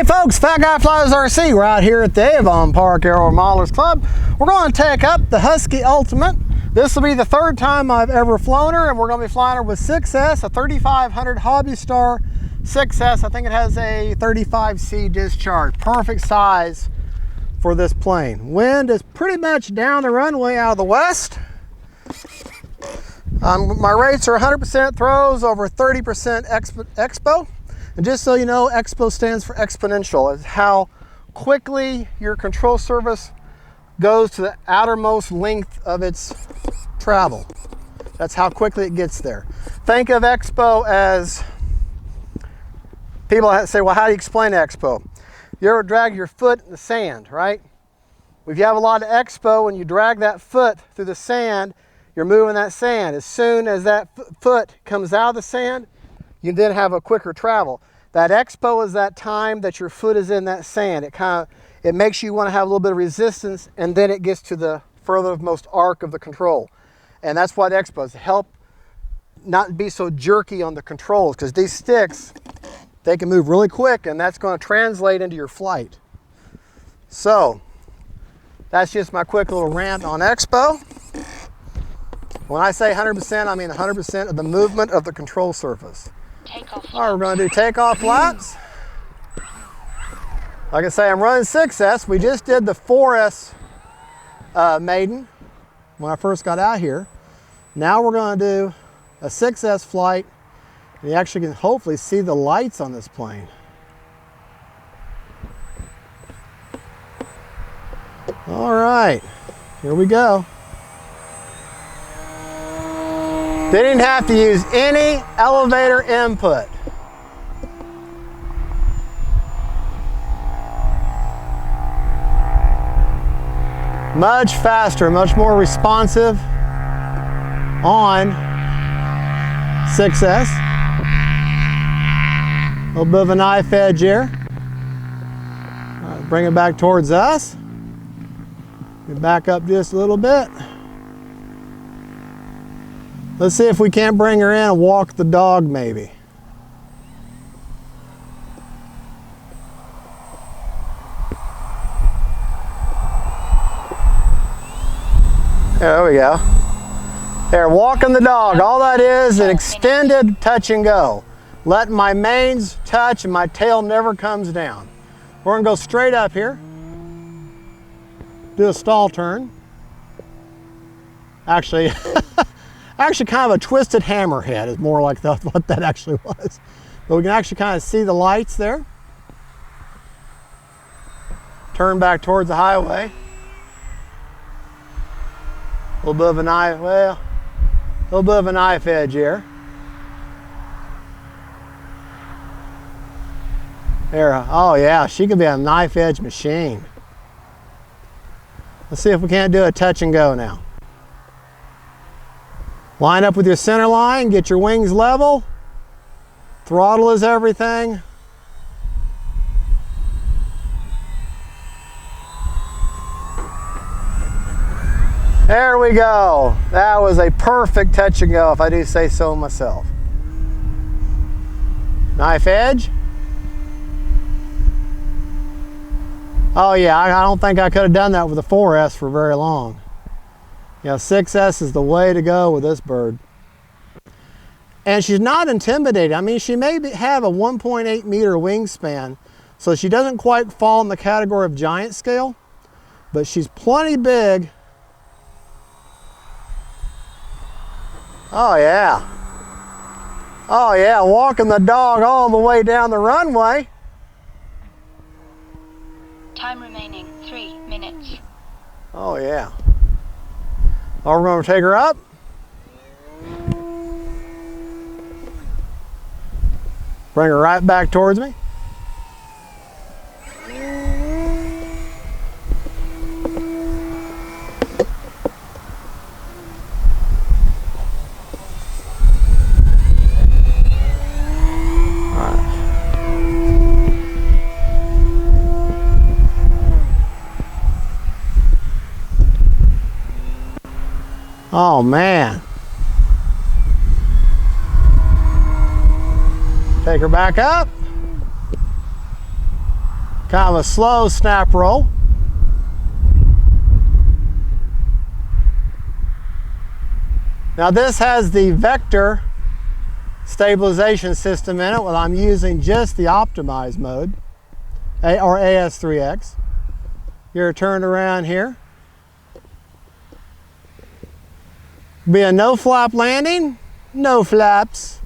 Hey folks, Fat Guy Flies RC. We're out here at the Avon Park Aero Modelers Club. We're going to take up the Husky Ultimate. This will be the third time I've ever flown her, and we're going to be flying her with 6S, a 3500 Hobby Star 6S. I think it has a 35C discharge. Perfect size for this plane. Wind is pretty much down the runway out of the west. My rates are 100% throws over 30% expo. And just so you know, expo stands for exponential. It's how quickly your control surface goes to the outermost length of its travel. That's how quickly it gets there. Think of expo as, people say, well, how do you explain expo? You ever drag your foot in the sand, right? If you have a lot of expo and you drag that foot through the sand, you're moving that sand. As soon as that foot comes out of the sand, you then have a quicker travel. That expo is that time that your foot is in that sand. It makes you want to have a little bit of resistance, and then it gets to the furthermost arc of the control. And that's why the expo is to help not be so jerky on the controls, because these sticks, they can move really quick, and that's going to translate into your flight. So that's just my quick little rant on expo. When I say 100%, I mean 100% of the movement of the control surface. All right, we're going to do takeoff flaps. Like I say, I'm running 6S. We just did the 4S maiden when I first got out here. Now we're going to do a 6S flight. And you actually can hopefully see the lights on this plane. All right, here we go. Didn't have to use any elevator input. Much faster, much more responsive on 6S. A little bit of a knife edge here. All right, bring it back towards us. Back up just a little bit. Let's see if we can't bring her in and walk the dog maybe. There we go. There, walking the dog. All that is an extended touch and go. Letting my manes touch and my tail never comes down. We're gonna go straight up here. Do a stall turn. Actually, kind of a twisted hammerhead is more like what that actually was. But we can actually kind of see the lights there. Turn back towards the highway. A little bit of a knife, well, a little bit of a knife edge here. There, oh yeah, she could be a knife edge machine. Let's see if we can't do a touch and go now. Line up with your center line, get your wings level. Throttle is everything. There we go. That was a perfect touch and go, if I do say so myself. Knife edge. Oh yeah, I don't think I could have done that with a 4S for very long. You know, 6S is the way to go with this bird. And she's not intimidating. I mean, she may have a 1.8 meter wingspan, so she doesn't quite fall in the category of giant scale, but she's plenty big. Oh yeah. Oh yeah, walking the dog all the way down the runway. Time remaining 3 minutes. Oh yeah. Oh, we're going to take her up. Bring her right back towards me. Oh man. Take her back up. Kind of a slow snap roll. Now this has the vector stabilization system in it. Well, I'm using just the optimized mode, or AS3X. You're turned around here. Be a no flap landing, no flaps.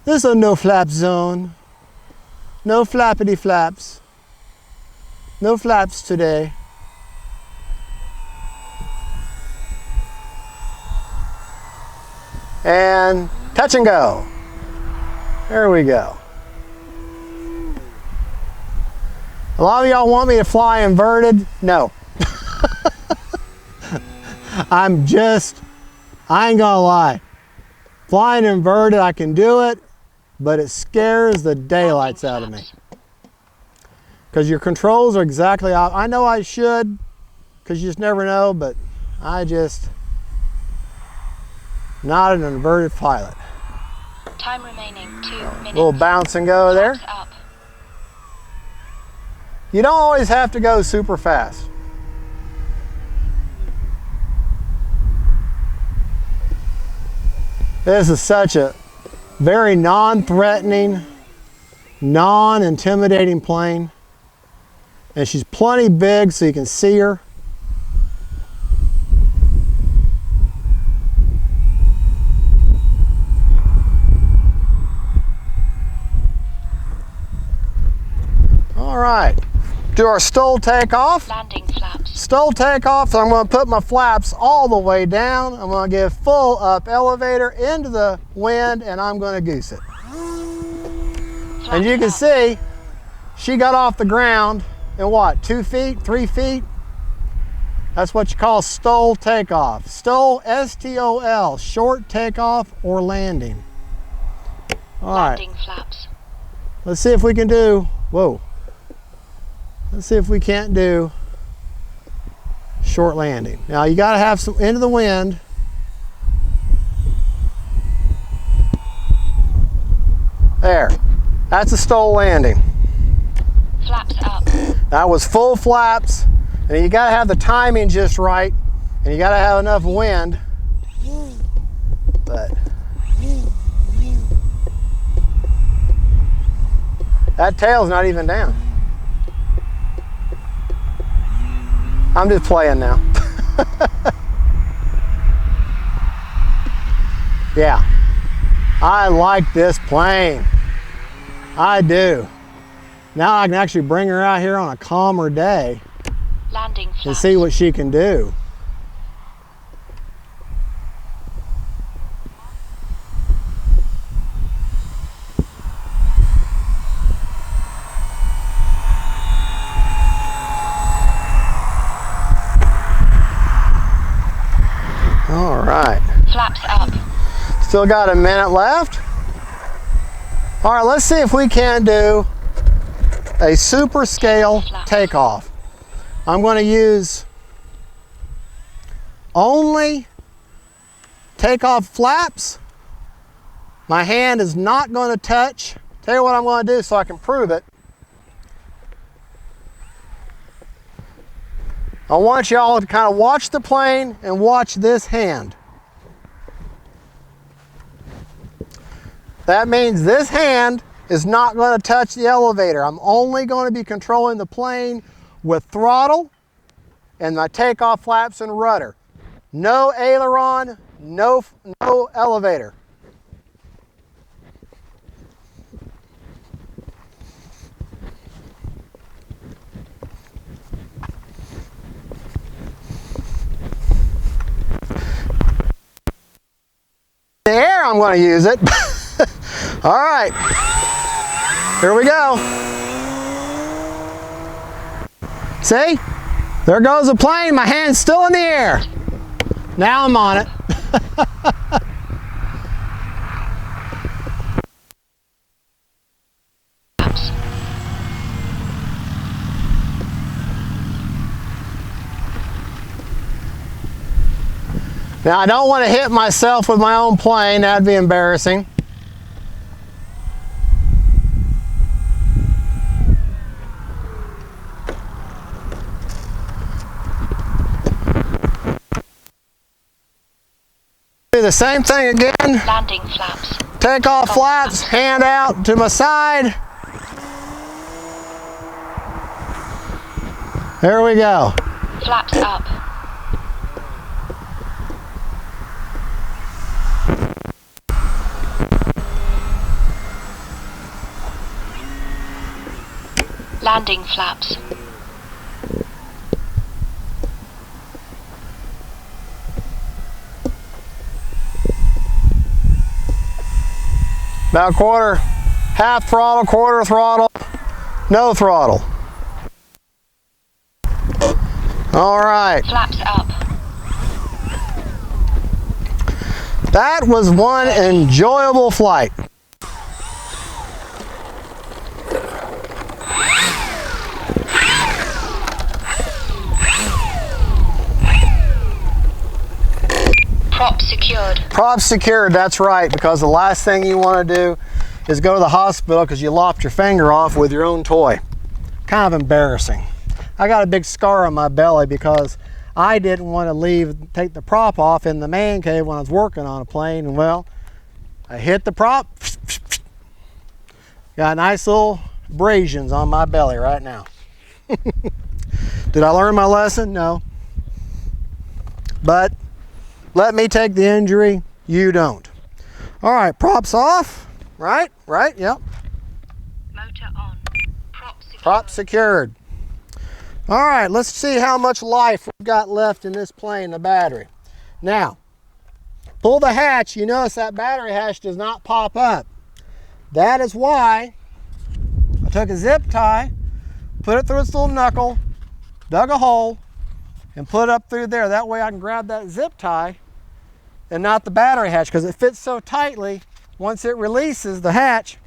This is a no flap zone. No flappity flaps. No flaps today. And touch and go. There we go. A lot of y'all want me to fly inverted. No. I ain't gonna lie. Flying inverted, I can do it, but it scares the daylights out of me. Because your controls are exactly off. I know I should, because you just never know, but not an inverted pilot. Time remaining 2 minutes. A little bounce and go there. Up. You don't always have to go super fast. This is such a very non-threatening, non-intimidating plane. And she's plenty big so you can see her. All right, do our stall takeoff. Landing flaps. Stall takeoff, so I'm going to put my flaps all the way down. I'm going to give full up elevator into the wind, and I'm going to goose it. And you can see, she got off the ground in what, 2 feet, 3 feet? That's what you call stall takeoff. Stall, S-T-O-L, short takeoff or landing. All right. Landing flaps. Let's see if we can do, whoa. Let's see if we can't do short landing. Now you gotta have some into the wind. There, that's a stall landing. Flaps up. That was full flaps, and you gotta have the timing just right, and you gotta have enough wind. But that tail's not even down. I'm just playing now. Yeah, I like this plane. I do. Now I can actually bring her out here on a calmer day Landing flaps. and see what she can do. All right. Flaps up. Still got a minute left. All right, let's see if we can do a super scale takeoff. I'm going to use only takeoff flaps. My hand is not going to touch. Tell you what I'm going to do so I can prove it. I want y'all to kind of watch the plane and watch this hand. That means this hand is not going to touch the elevator. I'm only going to be controlling the plane with throttle and my takeoff flaps and rudder. No aileron, no elevator. The air, I'm going to use it. All right, here we go. See, there goes the plane. My hand's still in the air. Now I'm on it. Now I don't want to hit myself with my own plane. That'd be embarrassing. the same thing again. Landing flaps. Take off flaps, hand out to my side. There we go. Flaps up. Landing flaps. About quarter, half throttle, quarter throttle, no throttle. All right. Flaps up. That was one enjoyable flight. Prop secured. Prop secured, that's right, because the last thing you want to do is go to the hospital because you lopped your finger off with your own toy. Kind of embarrassing. I got a big scar on my belly because I didn't want to take the prop off in the man cave when I was working on a plane, and well, I hit the prop. Got nice little abrasions on my belly right now. Did I learn my lesson? No. But let me take the injury, you don't. All right, props off. Right, yep. Motor on. Prop secured. Prop secured. All right, let's see how much life we've got left in this plane, the battery. Now, pull the hatch. You notice that battery hatch does not pop up. That is why I took a zip tie, put it through its little knuckle, dug a hole, and put it up through there. That way I can grab that zip tie and not the battery hatch, because it fits so tightly. Once it releases the hatch,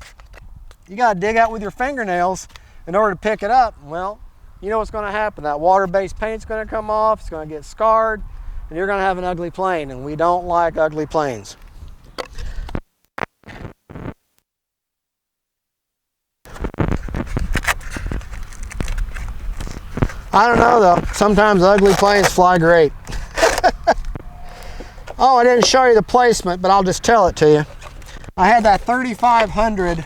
you got to dig out with your fingernails in order to pick it up. Well, you know what's going to happen. That water-based paint's going to come off, it's going to get scarred, and you're going to have an ugly plane, and we don't like ugly planes. I don't know though, sometimes ugly planes fly great. Oh, I didn't show you the placement, but I'll just tell it to you. I had that 3500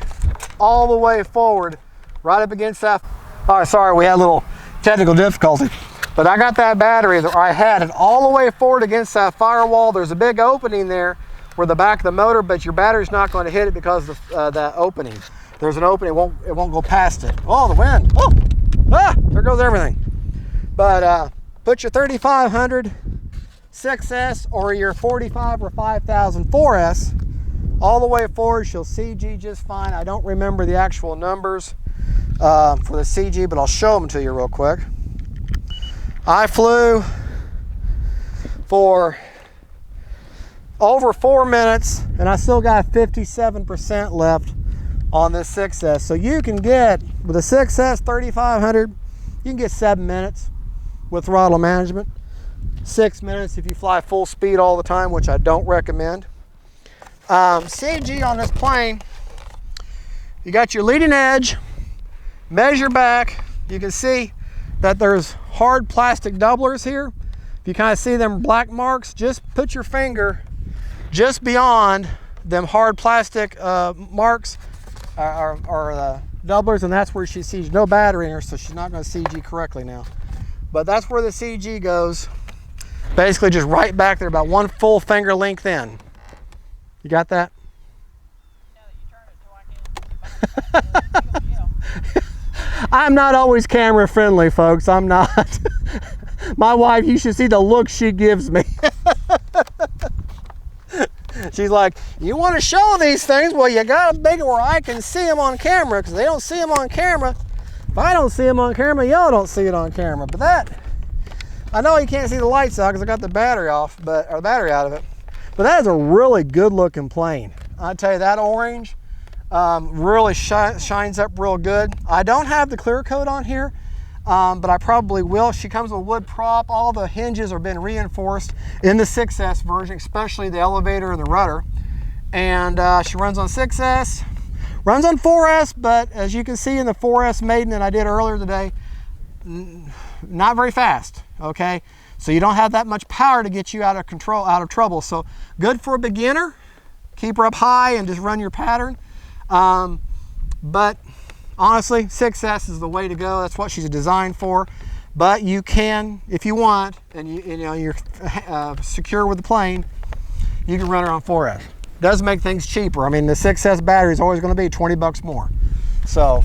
all the way forward, right up against that. Oh, sorry, we had a little technical difficulty. But I got that battery, I had it all the way forward against that firewall. There's a big opening there where the back of the motor, but your battery's not going to hit it because of that opening. There's an opening, it won't go past it. Oh, the wind, oh, there goes everything. But put your 3500 6S or your 45 or 5000 4S all the way forward. She'll CG just fine. I don't remember the actual numbers for the CG, but I'll show them to you real quick. I flew for over 4 minutes and I still got 57% left on this 6S. So you can get, with a 6S 3500, you can get 7 minutes with throttle management. 6 minutes if you fly full speed all the time, which I don't recommend. CG on this plane, you got your leading edge, measure back. You can see that there's hard plastic doublers here. If you kind of see them black marks, just put your finger just beyond them hard plastic marks or doublers, and that's where she sees no battery in her, so she's not going to CG correctly now. But that's where the CG goes. Basically just right back there, about one full finger length in. You got that? Yeah, you turn it so I can. I'm not always camera friendly, folks. I'm not. My wife, you should see the look she gives me. She's like, you want to show these things? Well, you got to make it where I can see them on camera, because they don't see them on camera. If I don't see them on camera, y'all don't see it on camera. But that, I know you can't see the lights out because I got the battery off, or the battery out of it. But that is a really good looking plane. I tell you, that orange really shines up real good. I don't have the clear coat on here, but I probably will. She comes with wood prop. All the hinges are been reinforced in the 6S version, especially the elevator and the rudder. And she runs on 6S, runs on 4S, but as you can see in the 4S maiden that I did earlier today, not very fast, okay? So you don't have that much power to get you out of control, out of trouble. So good for a beginner. Keep her up high and just run your pattern. But honestly, 6S is the way to go. That's what she's designed for. But you can, if you want, and you're secure with the plane, you can run her on 4S. Does make things cheaper. I mean, the 6S battery is always going to be 20 bucks more. So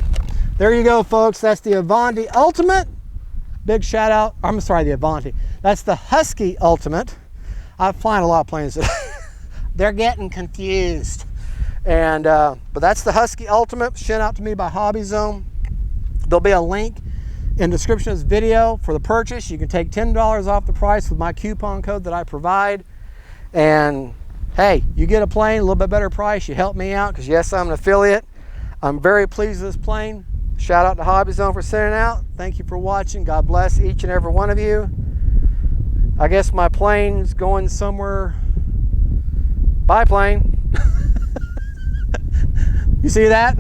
there you go, folks. That's the Avanti Ultimate. Big shout out. I'm sorry, the Avanti. That's the Husky Ultimate. I've flown a lot of planes today. They're getting confused. And but that's the Husky Ultimate, sent out to me by Hobby Zone. There'll be a link in the description of this video for the purchase. You can take $10 off the price with my coupon code that I provide. And hey, you get a plane, a little bit better price. You help me out because yes, I'm an affiliate. I'm very pleased with this plane. Shout out to Hobby Zone for sending it out. Thank you for watching. God bless each and every one of you. I guess my plane's going somewhere. Bye, plane. You see that?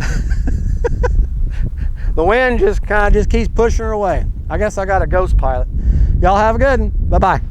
The wind just kind of keeps pushing her away. I guess I got a ghost pilot. Y'all have a good one. Bye-bye.